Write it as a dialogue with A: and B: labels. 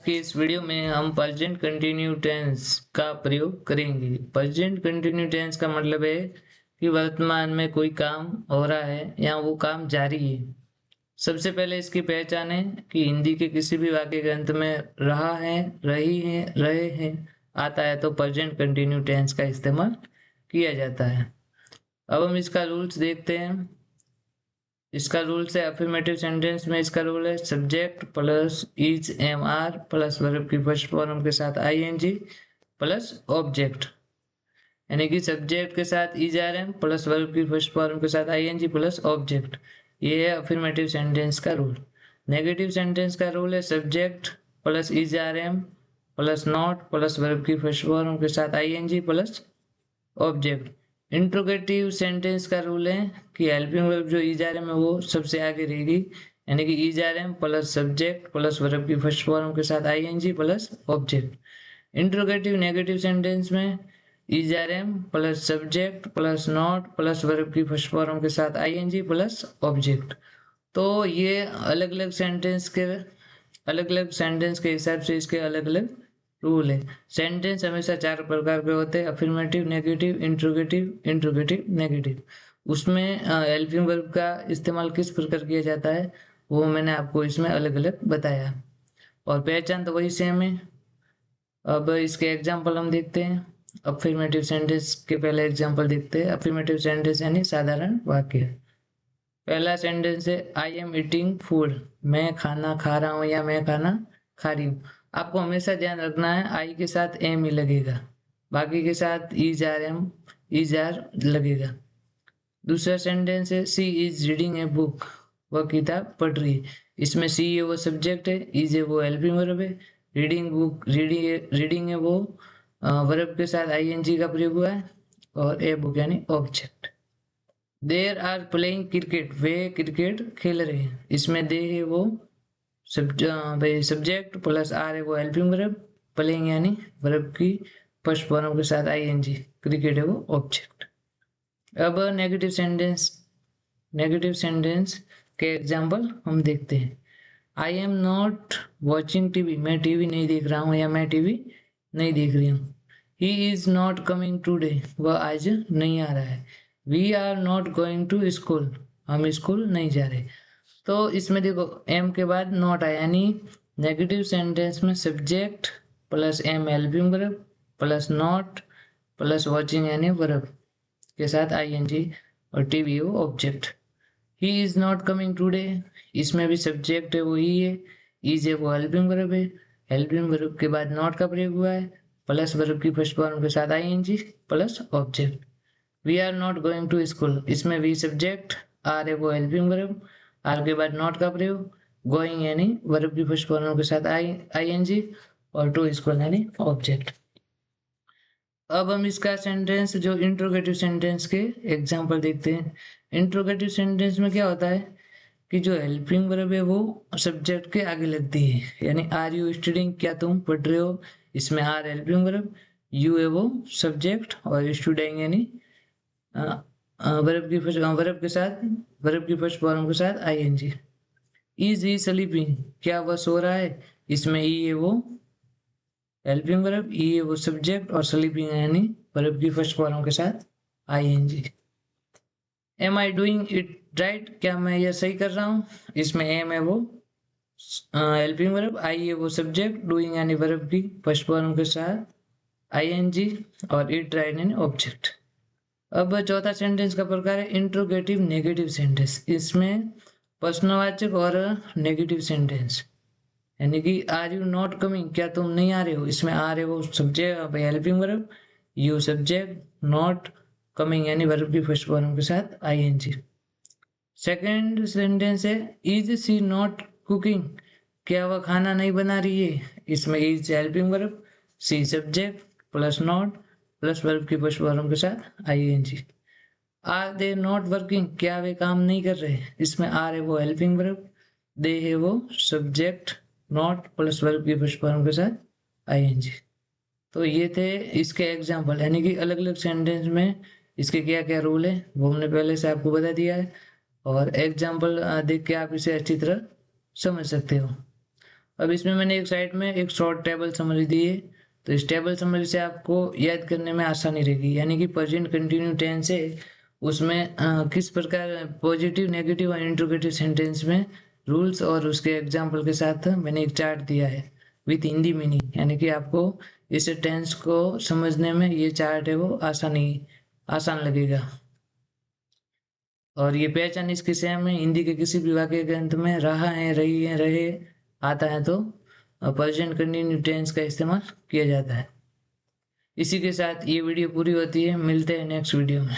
A: कि इस वीडियो में हम प्रेजेंट कंटिन्यू टेंस का प्रयोग करेंगे। प्रेजेंट कंटिन्यू टेंस का मतलब है कि वर्तमान में कोई काम हो रहा है या वो काम जारी है। सबसे पहले इसकी पहचान है कि हिंदी के किसी भी वाक्य के अंत में रहा है, रही है, रहे हैं आता है तो प्रेजेंट कंटिन्यू टेंस का इस्तेमाल किया जाता है। अब हम इसका रूल्स देखते हैं। इसका रूल्स है अफर्मेटिव सेंटेंस में इसका रूल है subject plus is am are plus verb की फर्स्ट फॉर्म के साथ आईएनजी प्लस ऑब्जेक्ट, यानी कि सब्जेक्ट के साथ is are am plus verb की फर्स्ट फॉर्म के साथ आईएनजी प्लस ऑब्जेक्ट। ये है अफर्मेटिव सेंटेंस का रूल। नेगेटिव सेंटेंस का रूल है subject plus is are am plus not plus verb की फर्स्ट फॉर्म के साथ ING plus object. Interrogative sentence का रूल है कि हेल्पिंग वर्ब जो इज आर एम है वो सबसे आगे रहेगी, यानी कि is are am plus subject plus verb की फर्स्ट फॉर्म के साथ ING plus object. Interrogative negative sentence में is are am plus subject plus not plus verb की फर्स्ट फॉर्म के साथ आईएनजी प्लस ऑब्जेक्ट। तो ये अलग अलग सेंटेंस के हिसाब से इसके अलग अलग रूल है। सेंटेंस हमेशा चार प्रकार के होते हैं, affirmative, negative, interrogative, interrogative negative. उसमें हेल्पिंग वर्ब का इस्तेमाल किस प्रकार किया जाता है वो मैंने आपको इसमें अलग अलग बताया, और पहचान तो वही सेम है। अब इसके एग्जाम्पल हम देखते हैं। अफर्मेटिव सेंटेंस के पहले एग्जाम्पल देखते हैं। अफर्मेटिव सेंटेंस यानी साधारण वाक्य। पहला सेंटेंस है आई एम ईटिंग फूड, मैं खाना खा रहा हूँ या मैं खाना खा रही हूँ। आपको हमेशा ध्यान रखना है आई के साथ एम ही लगेगा, बाकी के साथ is are am is are लगेगा। दूसरा सेंटेंस है she is reading a book, वह किताब पढ़ रही है। इसमें सी है वो सब्जेक्ट है, इज है वो हेल्पिंग वर्ब है, रीडिंग बुक रीडिंग है वो वर्ब के साथ आईएनजी का प्रयोग हुआ है, और ए बुक यानी object. There are playing cricket, वे क्रिकेट खेल रहे हैं। इसमें दे है वो सब्जेक्ट प्लस आर है वो हेल्पिंग वर्ब, प्लेइंग यानी वर्ब की फर्स्ट फॉर्म के साथ आईएनजी, क्रिकेट है वो ऑब्जेक्ट। अब नेगेटिव सेंटेंस के एग्जाम्पल हम देखते हैं। I am not watching TV, मैं टीवी नहीं देख रहा हूँ या मैं टीवी नहीं देख रही हूँ। He is not coming today, वह आज नहीं आ रहा है। We are not going to school, हम स्कूल नहीं जा रहे। तो इसमें देखो एम के बाद नॉट आया, यानी नेगेटिव सेंटेंस में subject plus am helping verb plus not plus watching यानी वर्ब के साथ आईएनजी और टीवी वो object. He is not coming today, इसमें भी सब्जेक्ट है वो ही है, इज है वो हेल्पिंग वर्ब है, हेल्पिंग वर्ब के बाद नॉट का प्रयोग हुआ है प्लस वर्ब की फर्स्ट फॉर्म के साथ ING plus object. We are not going to school, इसमें वी सब्जेक्ट, आर है वो हेल्पिंग वर्ब, आर के बाद नॉट का प्रयोग, गोइंग यानी वर्ब की फर्स्ट फॉर्म के साथ आईएनजी और टू स्कूल यानी ऑब्जेक्ट। अब हम इसका सेंटेंस जो इंट्रोगेटिव सेंटेंस के एग्जांपल देखते हैं। इंट्रोगेटिव सेंटेंस में क्या होता है कि जो हेल्पिंग वर्ब है वो सब्जेक्ट के आगे लगती है, यानी आर यू स्टडिंग, क्या तुम पढ़ रहे हो। इसमें आर हेल्पिंग वर्ब, यू है वो सब्जेक्ट और स्टूडिंग यानी वर्ब की फर्स्ट फॉर्म के साथ आईएनजी। इज ही स्लीपिंग, क्या वह सो रहा है। इसमें ई है वो हेल्पिंग वर्ब, ई है वो सब्जेक्ट और स्लीपिंग यानी वर्ब की फर्स्ट फॉर्म के साथ I N G. Am I doing it right, क्या मैं यह सही कर रहा हूँ। इसमें एम है वो हेल्पिंग वर्ब, आई है वो सब्जेक्ट, डूइंग यानी वर्ब की फर्स्ट फॉर्म के साथ आईएनजी और इट राइट यानी ऑब्जेक्ट। अब चौथा सेंटेंस का प्रकार है इंट्रोगेटिव नेगेटिव सेंटेंस। इसमें प्रश्नवाचक और नेगेटिव सेंटेंस, यानी कि आर यू नॉट कमिंग, क्या तुम नहीं आ रहे हो। इसमें आर है वो subject helping verb, you subject, not, coming यानी वर्ब की फर्स्ट फॉर्म के साथ आईएनजी। सेकेंड सेंटेंस है इज सी नॉट कुकिंग, क्या वह खाना नहीं बना रही है। इसमें is helping verb, she subject plus not plus verb की फर्स्ट फॉर्म के साथ I N G. Are they not working, क्या वे काम नहीं कर रहे। इसमें आर है वो हेल्पिंग वर्ब, दे है वो सब्जेक्ट, नॉट प्लस वर्ब की फर्स्ट फॉर्म के साथ आईएनजी। तो ये थे इसके एग्जाम्पल, यानी कि अलग अलग सेंटेंस में इसके क्या क्या रूल है वो हमने पहले से आपको बता दिया है, और एग्जाम्पल देख के आप इसे अच्छी तरह समझ सकते हो। अब इसमें मैंने एक साइड में एक शॉर्ट टेबल समरी दी है, तो इस टेबल समरी से आपको याद करने में आसानी रहेगी। यानी कि प्रेजेंट कंटिन्यू टेंस है, उसमें किस प्रकार पॉजिटिव, नेगेटिव और इंट्रोगेटिव सेंटेंस में रूल्स और उसके एग्जाम्पल के साथ मैंने एक चार्ट दिया है विथ हिंदी मीनिंग। यानी कि आपको इस टेंस को समझने में ये चार्ट है वो आसान लगेगा। और ये पहचान इसकी सेम है, हिंदी के किसी भी वाक्य के अंत में रहा है, रही है, रहे आता है तो प्रेजेंट कंटिन्यू टेंस का इस्तेमाल किया जाता है। इसी के साथ ये वीडियो पूरी होती है, मिलते हैं नेक्स्ट वीडियो में।